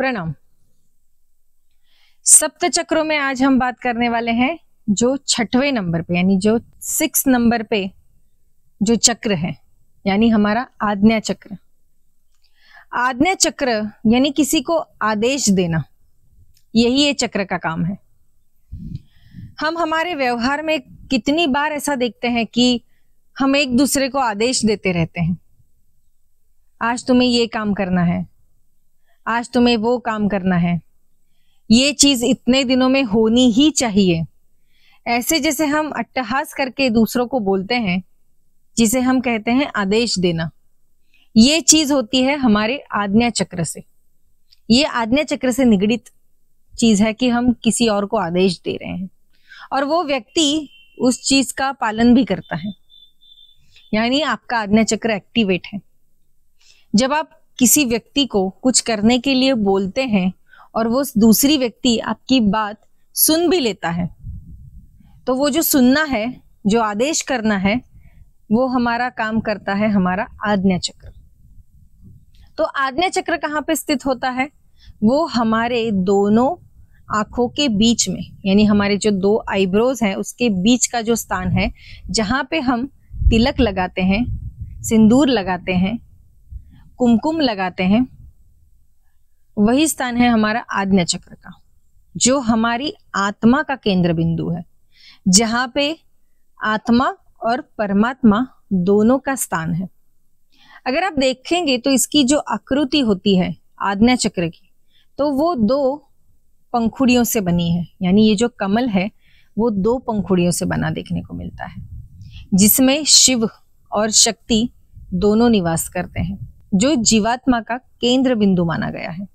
प्रणाम। सप्त चक्रों में आज हम बात करने वाले हैं जो छठवें नंबर पे यानी जो 6 नंबर पे जो चक्र है यानी हमारा आज्ञा चक्र। आज्ञा चक्र यानी किसी को आदेश देना, यही ये चक्र का काम है। हम हमारे व्यवहार में कितनी बार ऐसा देखते हैं कि हम एक दूसरे को आदेश देते रहते हैं। आज तुम्हें ये काम करना है, आज तुम्हें वो काम करना है, ये चीज इतने दिनों में होनी ही चाहिए। ऐसे जैसे हम अट्टहास करके दूसरों को बोलते हैं, जिसे हम कहते हैं आदेश देना। ये चीज होती है हमारे आज्ञा चक्र से। ये आज्ञा चक्र से निगडित चीज है कि हम किसी और को आदेश दे रहे हैं और वो व्यक्ति उस चीज का पालन भी करता है, यानी आपका आज्ञा चक्र एक्टिवेट है। जब आप किसी व्यक्ति को कुछ करने के लिए बोलते हैं और वो दूसरी व्यक्ति आपकी बात सुन भी लेता है, तो वो जो सुनना है, जो आदेश करना है, वो हमारा काम करता है हमारा आज्ञा चक्र। तो आज्ञा चक्र कहाँ पे स्थित होता है? वो हमारे दोनों आंखों के बीच में, यानी हमारे जो 2 आईब्रोज हैं उसके बीच का जो स्थान है, जहां पे हम तिलक लगाते हैं, सिंदूर लगाते हैं, कुमकुम लगाते हैं, वही स्थान है हमारा आज्ञा चक्र का, जो हमारी आत्मा का केंद्र बिंदु है, जहां पे आत्मा और परमात्मा दोनों का स्थान है। अगर आप देखेंगे तो इसकी जो आकृति होती है आज्ञा चक्र की, तो वो 2 पंखुड़ियों से बनी है। यानी ये जो कमल है वो 2 पंखुड़ियों से बना देखने को मिलता है, जिसमें शिव और शक्ति दोनों निवास करते हैं, जो जीवात्मा का केंद्र बिंदु माना गया है।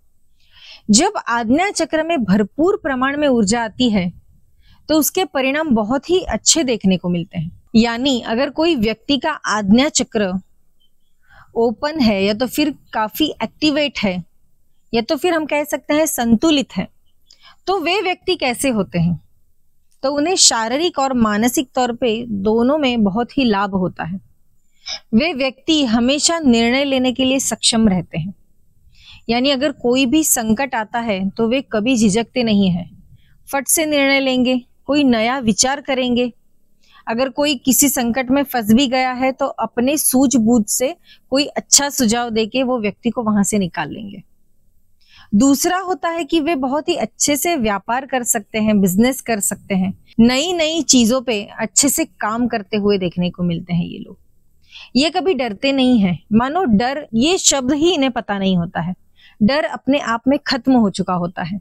जब आज्ञा चक्र में भरपूर प्रमाण में ऊर्जा आती है तो उसके परिणाम बहुत ही अच्छे देखने को मिलते हैं। यानी अगर कोई व्यक्ति का आज्ञा चक्र ओपन है, या तो फिर काफी एक्टिवेट है, या तो फिर हम कह सकते हैं संतुलित है, तो वे व्यक्ति कैसे होते हैं? तो उन्हें शारीरिक और मानसिक तौर पे दोनों में बहुत ही लाभ होता है। वे व्यक्ति हमेशा निर्णय लेने के लिए सक्षम रहते हैं। यानी अगर कोई भी संकट आता है तो वे कभी झिझकते नहीं हैं, फट से निर्णय लेंगे, कोई नया विचार करेंगे। अगर कोई किसी संकट में फंस भी गया है तो अपने सूझबूझ से कोई अच्छा सुझाव देके वो व्यक्ति को वहां से निकाल लेंगे। दूसरा होता है कि वे बहुत ही अच्छे से व्यापार कर सकते हैं, बिजनेस कर सकते हैं, नई नई चीजों पे अच्छे से काम करते हुए देखने को मिलते हैं ये लोग। ये कभी डरते नहीं हैं, मानो डर ये शब्द ही इन्हें पता नहीं होता है। डर अपने आप में खत्म हो चुका होता है।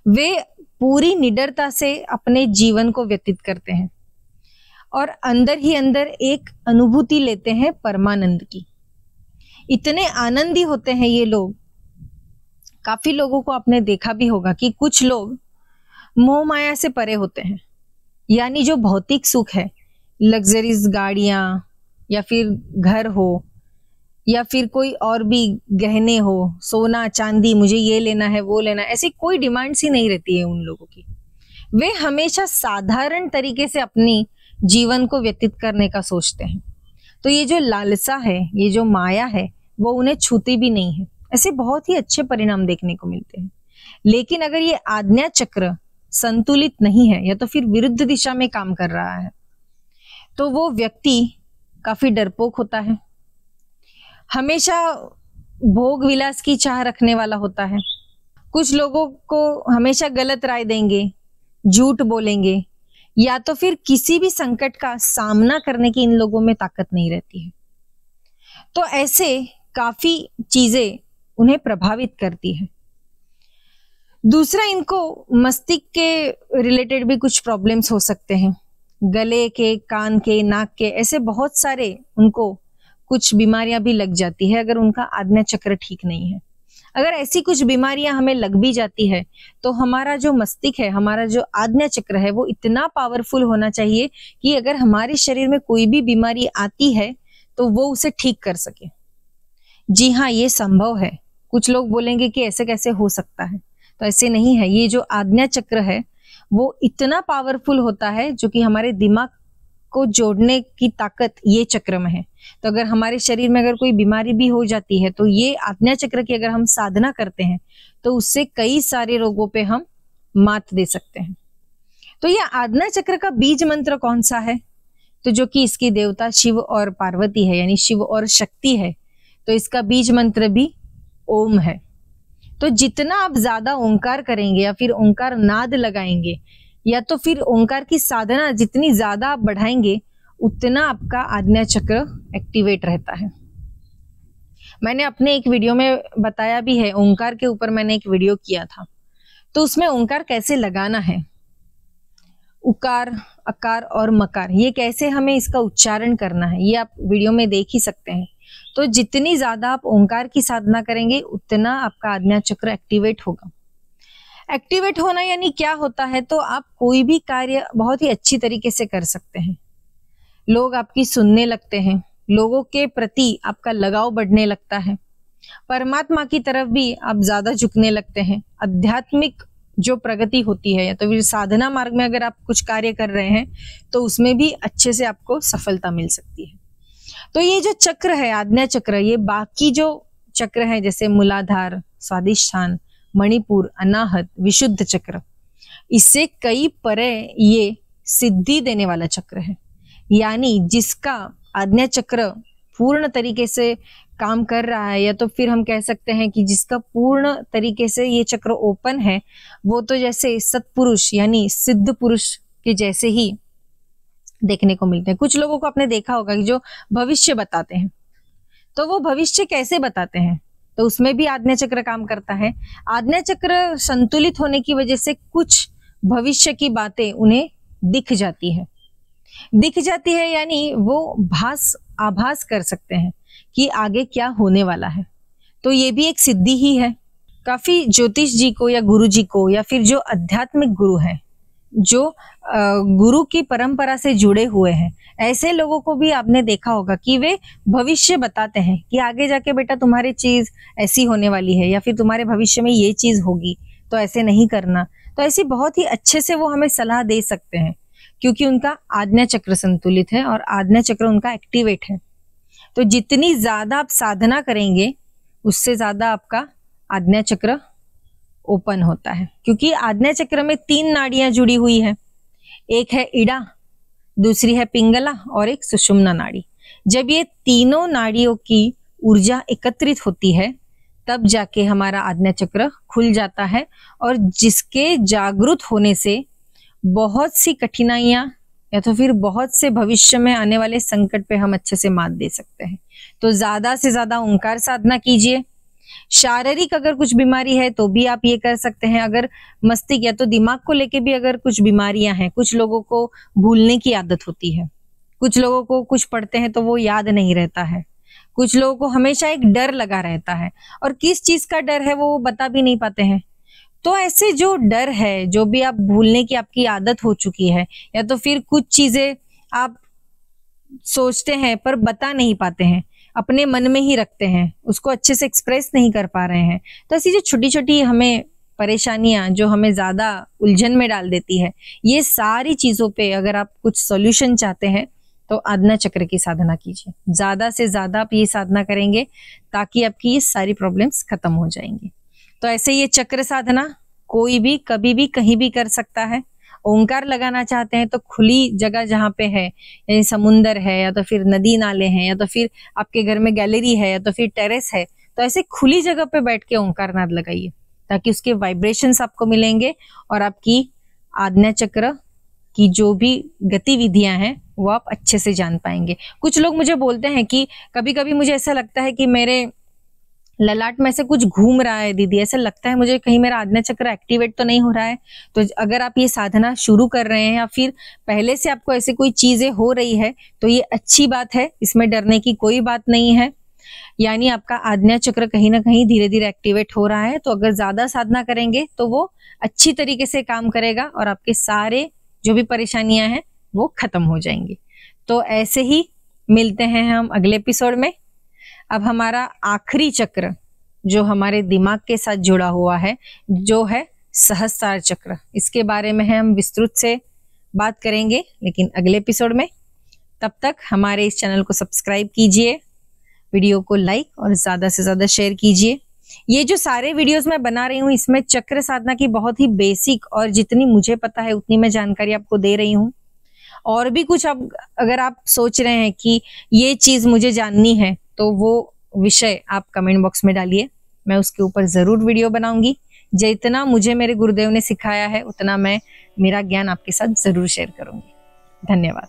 वे पूरी निडरता से अपने जीवन को व्यतीत करते हैं और अंदर ही अंदर एक अनुभूति लेते हैं परमानंद की। इतने आनंदी होते हैं ये लोग। काफी लोगों को आपने देखा भी होगा कि कुछ लोग मोह माया से परे होते हैं, यानी जो भौतिक सुख है, लग्जरीज गाड़ियां या फिर घर हो, या फिर कोई और भी गहने हो, सोना चांदी, मुझे ये लेना है वो लेना, ऐसी कोई डिमांड्स ही नहीं रहती है उन लोगों की। वे हमेशा साधारण तरीके से अपनी जीवन को व्यतीत करने का सोचते हैं। तो ये जो लालसा है, ये जो माया है, वो उन्हें छूती भी नहीं है। ऐसे बहुत ही अच्छे परिणाम देखने को मिलते हैं। लेकिन अगर ये आज्ञा चक्र संतुलित नहीं है या तो फिर विरुद्ध दिशा में काम कर रहा है, तो वो व्यक्ति काफी डरपोक होता है, हमेशा भोग विलास की चाह रखने वाला होता है। कुछ लोगों को हमेशा गलत राय देंगे, झूठ बोलेंगे, या तो फिर किसी भी संकट का सामना करने की इन लोगों में ताकत नहीं रहती है। तो ऐसे काफी चीजें उन्हें प्रभावित करती है। दूसरा, इनको मस्तिष्क के रिलेटेड भी कुछ प्रॉब्लम्स हो सकते हैं, गले के, कान के, नाक के, ऐसे बहुत सारे उनको कुछ बीमारियां भी लग जाती है अगर उनका आज्ञा चक्र ठीक नहीं है। अगर ऐसी कुछ बीमारियां हमें लग भी जाती है तो हमारा जो मस्तिष्क है, हमारा जो आज्ञा चक्र है, वो इतना पावरफुल होना चाहिए कि अगर हमारे शरीर में कोई भी बीमारी आती है तो वो उसे ठीक कर सके। जी हाँ, ये संभव है। कुछ लोग बोलेंगे कि ऐसे कैसे हो सकता है, तो ऐसे नहीं है। ये जो आज्ञा चक्र है वो इतना पावरफुल होता है जो कि हमारे दिमाग को जोड़ने की ताकत ये चक्र में है। तो अगर हमारे शरीर में अगर कोई बीमारी भी हो जाती है तो ये आज्ञा चक्र की अगर हम साधना करते हैं तो उससे कई सारे रोगों पे हम मात दे सकते हैं। तो ये आज्ञा चक्र का बीज मंत्र कौन सा है? तो जो कि इसकी देवता शिव और पार्वती है, यानी शिव और शक्ति है, तो इसका बीज मंत्र भी ओम है। तो जितना आप ज्यादा ओंकार करेंगे या फिर ओंकार नाद लगाएंगे या तो फिर ओंकार की साधना जितनी ज्यादा आप बढ़ाएंगे उतना आपका आज्ञा चक्र एक्टिवेट रहता है। मैंने अपने एक वीडियो में बताया भी है, ओंकार के ऊपर मैंने एक वीडियो किया था, तो उसमें ओंकार कैसे लगाना है, उकार, अकार और मकार, ये कैसे हमें इसका उच्चारण करना है, ये आप वीडियो में देख ही सकते हैं। तो जितनी ज्यादा आप ओंकार की साधना करेंगे उतना आपका आज्ञा चक्र एक्टिवेट होगा। एक्टिवेट होना यानी क्या होता है? तो आप कोई भी कार्य बहुत ही अच्छी तरीके से कर सकते हैं, लोग आपकी सुनने लगते हैं, लोगों के प्रति आपका लगाव बढ़ने लगता है, परमात्मा की तरफ भी आप ज्यादा झुकने लगते हैं, आध्यात्मिक जो प्रगति होती है या तो फिर साधना मार्ग में अगर आप कुछ कार्य कर रहे हैं तो उसमें भी अच्छे से आपको सफलता मिल सकती है। तो ये जो चक्र है आज्ञा चक्र, ये बाकी जो चक्र है जैसे मूलाधार, स्वादिष्ठान, मणिपुर, अनाहत, विशुद्ध चक्र, इससे कई परे ये सिद्धि देने वाला चक्र है। यानी जिसका आज्ञा चक्र पूर्ण तरीके से काम कर रहा है या तो फिर हम कह सकते हैं कि जिसका पूर्ण तरीके से ये चक्र ओपन है, वो तो जैसे सत्पुरुष यानी सिद्ध पुरुष के जैसे ही देखने को मिलते हैं। कुछ लोगों को आपने देखा होगा कि जो भविष्य बताते हैं, तो वो भविष्य कैसे बताते हैं? तो उसमें भी आज्ञा चक्र काम करता है। आज्ञा चक्र संतुलित होने की वजह से कुछ भविष्य की बातें उन्हें दिख जाती है यानी वो आभास कर सकते हैं कि आगे क्या होने वाला है। तो ये भी एक सिद्धि ही है। काफी ज्योतिष जी को या गुरु जी को या फिर जो आध्यात्मिक गुरु हैं, जो गुरु की परंपरा से जुड़े हुए हैं, ऐसे लोगों को भी आपने देखा होगा कि वे भविष्य बताते हैं कि आगे जाके बेटा तुम्हारी चीज ऐसी होने वाली है या फिर तुम्हारे भविष्य में ये चीज होगी, तो ऐसे नहीं करना। तो ऐसी बहुत ही अच्छे से वो हमें सलाह दे सकते हैं क्योंकि उनका आज्ञा चक्र संतुलित है और आज्ञा चक्र उनका एक्टिवेट है। तो जितनी ज्यादा आप साधना करेंगे उससे ज्यादा आपका आज्ञा चक्र ओपन होता है, क्योंकि आज्ञा चक्र में 3 नाड़ियां जुड़ी हुई है, एक है इड़ा, दूसरी है पिंगला और एक सुषुम्ना नाड़ी। जब ये तीनों नाड़ियों की ऊर्जा एकत्रित होती है तब जाके हमारा आज्ञा चक्र खुल जाता है और जिसके जागृत होने से बहुत सी कठिनाइयां या तो फिर बहुत से भविष्य में आने वाले संकट पे हम अच्छे से मात दे सकते हैं। तो ज्यादा से ज्यादा ओंकार साधना कीजिए। शारीरिक अगर कुछ बीमारी है तो भी आप ये कर सकते हैं। अगर मस्तिष्क या तो दिमाग को लेके भी अगर कुछ बीमारियां हैं, कुछ लोगों को भूलने की आदत होती है, कुछ लोगों को कुछ पढ़ते हैं तो वो याद नहीं रहता है, कुछ लोगों को हमेशा एक डर लगा रहता है और किस चीज का डर है वो बता भी नहीं पाते हैं। तो ऐसे जो डर है, जो भी आप भूलने की आपकी आदत हो चुकी है या तो फिर कुछ चीजें आप सोचते हैं पर बता नहीं पाते हैं, अपने मन में ही रखते हैं, उसको अच्छे से एक्सप्रेस नहीं कर पा रहे हैं, तो ऐसी जो छोटी छोटी हमें परेशानियां जो हमें ज्यादा उलझन में डाल देती है, ये सारी चीजों पे अगर आप कुछ सॉल्यूशन चाहते हैं तो आज्ञा चक्र की साधना कीजिए। ज्यादा से ज्यादा आप ये साधना करेंगे ताकि आपकी ये सारी प्रॉब्लम्स खत्म हो जाएंगी। तो ऐसे ये चक्र साधना कोई भी कभी भी कहीं भी कर सकता है। ओंकार लगाना चाहते हैं तो खुली जगह जहाँ पे है, यानी समुंदर है या तो फिर नदी नाले हैं या तो फिर आपके घर में गैलरी है या तो फिर टेरेस है, तो ऐसे खुली जगह पे बैठ के ओंकार नाद लगाइए ताकि उसके वाइब्रेशंस आपको मिलेंगे और आपकी आज्ञा चक्र की जो भी गतिविधियां हैं वो आप अच्छे से जान पाएंगे। कुछ लोग मुझे बोलते हैं कि कभी कभी मुझे ऐसा लगता है कि मेरे ललाट में से कुछ घूम रहा है दीदी, ऐसा लगता है मुझे कहीं मेरा आज्ञा चक्र एक्टिवेट तो नहीं हो रहा है। तो अगर आप ये साधना शुरू कर रहे हैं या फिर पहले से आपको ऐसी कोई चीजें हो रही है तो ये अच्छी बात है, इसमें डरने की कोई बात नहीं है। यानी आपका आज्ञा चक्र कहीं ना कहीं धीरे धीरे एक्टिवेट हो रहा है। तो अगर ज्यादा साधना करेंगे तो वो अच्छी तरीके से काम करेगा और आपके सारे जो भी परेशानियां हैं वो खत्म हो जाएंगी। तो ऐसे ही मिलते हैं हम अगले एपिसोड में। अब हमारा आखिरी चक्र जो हमारे दिमाग के साथ जुड़ा हुआ है, जो है सहस्त्रार चक्र, इसके बारे में हम विस्तृत से बात करेंगे लेकिन अगले एपिसोड में। तब तक हमारे इस चैनल को सब्सक्राइब कीजिए, वीडियो को लाइक और ज़्यादा से ज़्यादा शेयर कीजिए। ये जो सारे वीडियोस मैं बना रही हूँ इसमें चक्र साधना की बहुत ही बेसिक और जितनी मुझे पता है उतनी मैं जानकारी आपको दे रही हूँ। और भी कुछ अब अगर आप सोच रहे हैं कि ये चीज़ मुझे जाननी है तो वो विषय आप कमेंट बॉक्स में डालिए, मैं उसके ऊपर ज़रूर वीडियो बनाऊंगी। जितना मुझे मेरे गुरुदेव ने सिखाया है उतना मैं मेरा ज्ञान आपके साथ ज़रूर शेयर करूंगी। धन्यवाद।